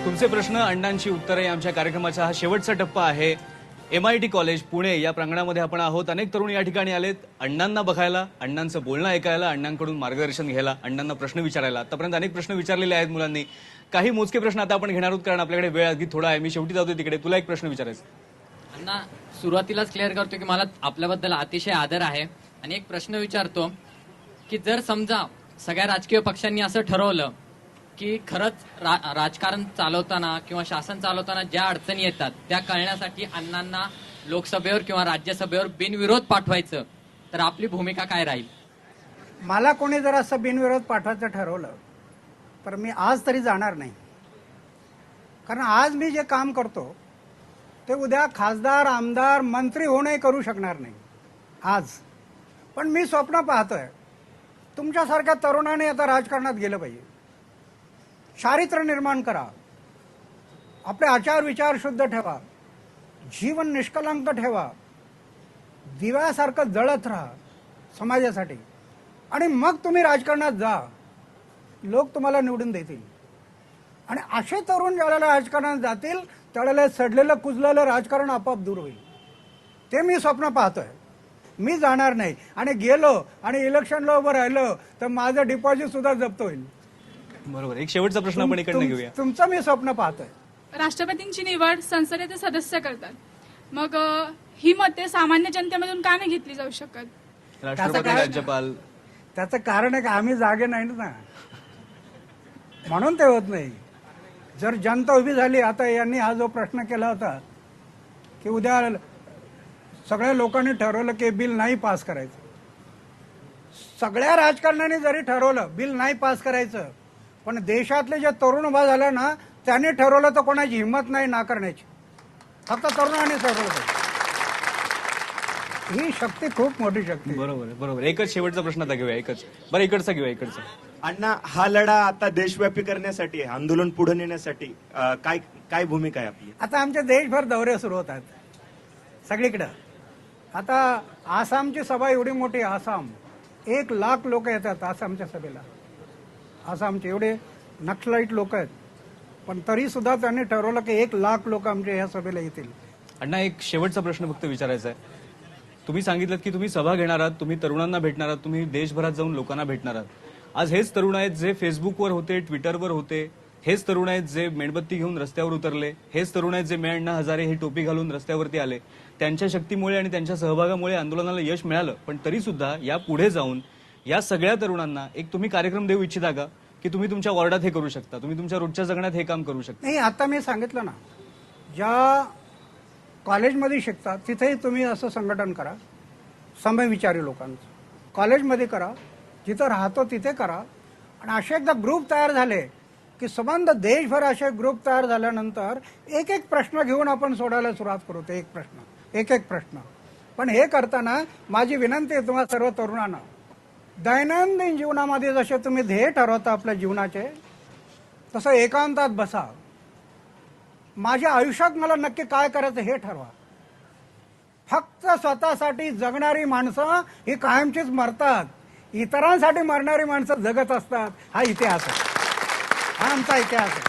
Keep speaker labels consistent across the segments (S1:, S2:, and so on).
S1: तुमचे प्रश्न अण्णांची उत्तरे आमच्या कार्यक्रमाचा हा शेवटचा टप्पा आहे। MIT कॉलेज पुणे या प्रांगणामध्ये आपण आहोत। अनेक तरुण या ठिकाणी आलेत अण्णांना बघायला, अण्णांचं बोलणं ऐकायला, अण्णांकडून मार्गदर्शन घ्यायला, अण्णांना प्रश्न विचारायला। आतापर्यंत अनेक प्रश्न विचारलेले आहेत मुलांनी। काही मोजके प्रश्न आता आपण घेणार आहोत कारण आपल्याकडे वेळ अगदी थोडा आहे। मी शेवटी जातो तिकडे। तुला एक प्रश्न विचारायचा।
S2: अण्णा, सुरुवातीलाच क्लिअर करतो की मला आपल्याबद्दल अतिशय आदर आहे आणि एक प्रश्न विचारतो की जर समजा सगळ्या राजकीय पक्षांनी असं ठरवलं की खरंच राजकारण चालवताना किंवा शासन चालवताना ज्या अडचणी येतात त्या कळण्यासाठी अण्णांना लोकसभेवर किंवा राज्यसभेवर बिनविरोध पाठवायचं तर आपली भूमिका काय राहील?
S3: मला कोणी जर असं बिनविरोध पाठवायचं ठरवलं तर मी आज तरी जाणार नाही, कारण आज मी जे काम करतो ते उद्या खासदार, आमदार, मंत्री होऊनही करू शकणार नाही आज। पण मी स्वप्न पाहतोय तुमच्यासारख्या तरुणाने आता राजकारणात गेलं पाहिजे, चारित्र्य निर्माण करा, आपले आचार विचार शुद्ध ठेवा, जीवन निष्कलंक ठेवा, दिव्यासारखं जळत राहा समाजासाठी आणि मग तुम्ही राजकारणात जा, लोक तुम्हाला निवडून देतील। आणि असे तरुण ज्यावेळेला राजकारणात जातील त्यावेळेला सडलेलं कुजलेलं राजकारण आपोआप दूर होईल। ते मी स्वप्न पाहतोय। मी जाणार नाही आणि गेलो आणि इलेक्शनला उभं राहिलो तर माझं डिपॉझिट सुद्धा जप्त होईल।
S1: बरोबर। एक शेवटचा प्रश्न आपण इकडनं घेऊया।
S3: तुमचं मी स्वप्न पाहतोय।
S4: राष्ट्रपतींची निवड संसदेचे सदस्य करतात, मग ही मते सामान्य जनतेमधून का नाही घेतली जाऊ शकत?
S1: राष्ट्रपती, राज्यपाल,
S3: त्याचं कारण आहे की आम्ही जागे नाही ना, म्हणून ते होत नाही। जर जनता उभी झाली, आता यांनी हा जो प्रश्न केला होता की उद्या सगळ्या लोकांनी ठरवलं की बिल नाही पास करायचं, सगळ्या राजकारण्यांनी जरी ठरवलं बिल नाही पास करायचं, पण देशातले जे तरुण उभा झाला ना त्यांनी ठरवलं तर कोणाची हिंमत नाही नाकारण्याची, फक्त तरुणांनी ठरवलं। ही शक्ती खूप मोठी शक्ती।
S1: बरोबर आहे, बरोबर। एकच शेवटचा प्रश्न आता घेऊया, एकच। बरं, इकडचा घेऊया, इकडचा।
S5: अण्णा, हा लढा आता देशव्यापी करण्यासाठी आहे, आंदोलन पुढे नेण्यासाठी काय काय भूमिका आहे आपली?
S3: आता आमचे देशभर दौरे सुरू होतात सगळीकडे। आता आसामची सभा एवढी मोठी, आसाम 1,00,000 लोक येतात आसामच्या सभेला। आसामचे एवढे नक्सलाईट लोक आहेत, पण तरी सुद्धा त्यांनी ठरवलं की 1,00,000 लोक आमच्या ह्या सभेला येतील।
S1: अण्णा, एक शेवटचा प्रश्न फक्त विचारायचा आहे। तुम्ही सांगितलं की तुम्ही सभा घेणार आहात, तुम्ही तरुणांना भेटणार आहात, तुम्ही देशभरात जाऊन लोकांना भेटणार आहात। आज हेच तरुण आहेत जे फेसबुकवर होते, ट्विटरवर होते, हेच तरुण आहेत जे मेणबत्ती घेऊन रस्त्यावर उतरले, हेच तरुण आहेत जे मैं अण्णा हजारे ही टोपी घालून रस्त्यावरती आले। त्यांच्या शक्तीमुळे आणि त्यांच्या सहभागामुळे आंदोलनाला यश मिळालं, पण तरी सुद्धा या पुढे जाऊन या सगळ्या तरुणांना एक तुम्ही कार्यक्रम देऊ इच्छिता का की तुम्ही तुमच्या वॉर्डात हे करू शकता, तुम्ही तुमच्या रोजच्या जगण्यात हे काम करू शकता?
S3: नाही, आता मी सांगितलं ना, ज्या कॉलेजमध्ये शिकतात तिथेही तुम्ही असं संघटन करा, समविचारी लोकांचं कॉलेजमध्ये करा, जिथं राहतो तिथे करा। आणि असे एकदा ग्रुप तयार झाले की संबंध देशभर असे ग्रुप तयार झाल्यानंतर एक एक प्रश्न घेऊन आपण सोडायला सुरुवात करू। ते एक प्रश्न, एक एक प्रश्न। पण हे करताना माझी विनंती आहे तुम्हाला सर्व तरुणांना, दैनंदिन जीवनामध्ये जसे तुम्ही ध्येय ठरवता आपल्या जीवनाचे, तसं एकांतात बसा, माझ्या आयुष्यात मला नक्की काय करायचं हे ठरवा। फक्त स्वतःसाठी जगणारी माणसं ही कायमचीच मरतात, इतरांसाठी मरणारी माणसं जगत असतात। हा इतिहास आहे, हा आमचा इतिहास आहे।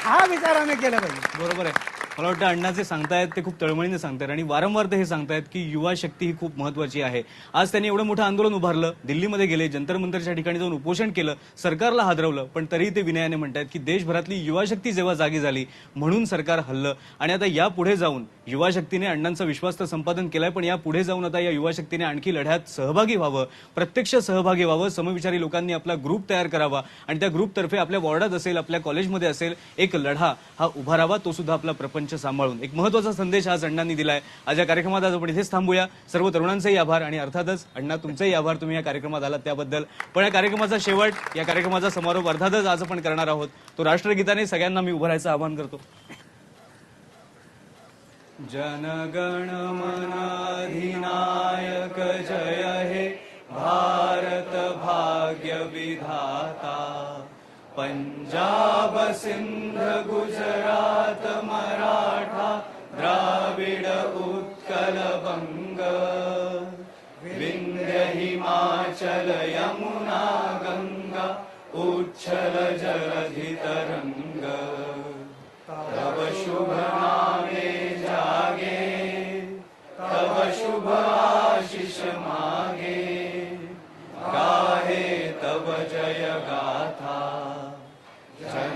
S3: हा विचार आम्ही केला पाहिजे।
S1: बरोबर आहे। मला वाटतं अण्णा जे सांगतायत ते खूप तळमळीने सांगतायत आणि वारंवार ते हे सांगतायत की युवा शक्ती ही खूप महत्वाची आहे। आज त्यांनी एवढं मोठं आंदोलन उभारलं, दिल्लीमध्ये गेले, जंतर मंतरच्या ठिकाणी जाऊन उपोषण केलं, सरकारला हादरवलं, पण तरीही ते विनयाने म्हणतायत की देशभरातली युवा शक्ती जेव्हा जागी झाली म्हणून सरकार हललं। आणि आता या पुढे जाऊन युवा शक्तीने अण्णांचा विश्वास तर संपादन केलाय, पण या पुढे जाऊन आता या युवा शक्तीने आणखी लढ्यात सहभागी व्हावं, प्रत्यक्ष सहभागी व्हावं। समविचारी लोकांनी आपला ग्रुप तयार करावा आणि त्या ग्रुपतर्फे आपल्या वॉर्डात असेल, आपल्या कॉलेजमध्ये असेल, एक लढा हा उभारावा, तो सुद्धा आपला प्रपंच सांभाळून। एक महत्वाचा संदेश आज अण्णांनी दिलाय। आज या कार्यक्रमात आज आपण इथेच थांबूया। सर्व तरुणांचेही आभार आणि अर्थातच अण्णा तुमचेही आभार, तुम्ही या कार्यक्रमात आलात त्याबद्दल। पण या कार्यक्रमाचा शेवट, या कार्यक्रमाचा समारोप अर्थातच आज आपण करणार आहोत, तो राष्ट्रगीताने सगळ्यांना मी उभं राहायचं आवाहन करतो। जनगण मन अधिनायक जय हे भारत भाग्य विधाता, पंजाब सिंध गुजरात मराठा द्राविड उत्कल बंग, विंध्य हिमाचल यमुना गंगा उच्छल जलधि तरंग तव शुभ नामे जागे तव शुभ आशीष मागे गाहे तव जय गाथा जन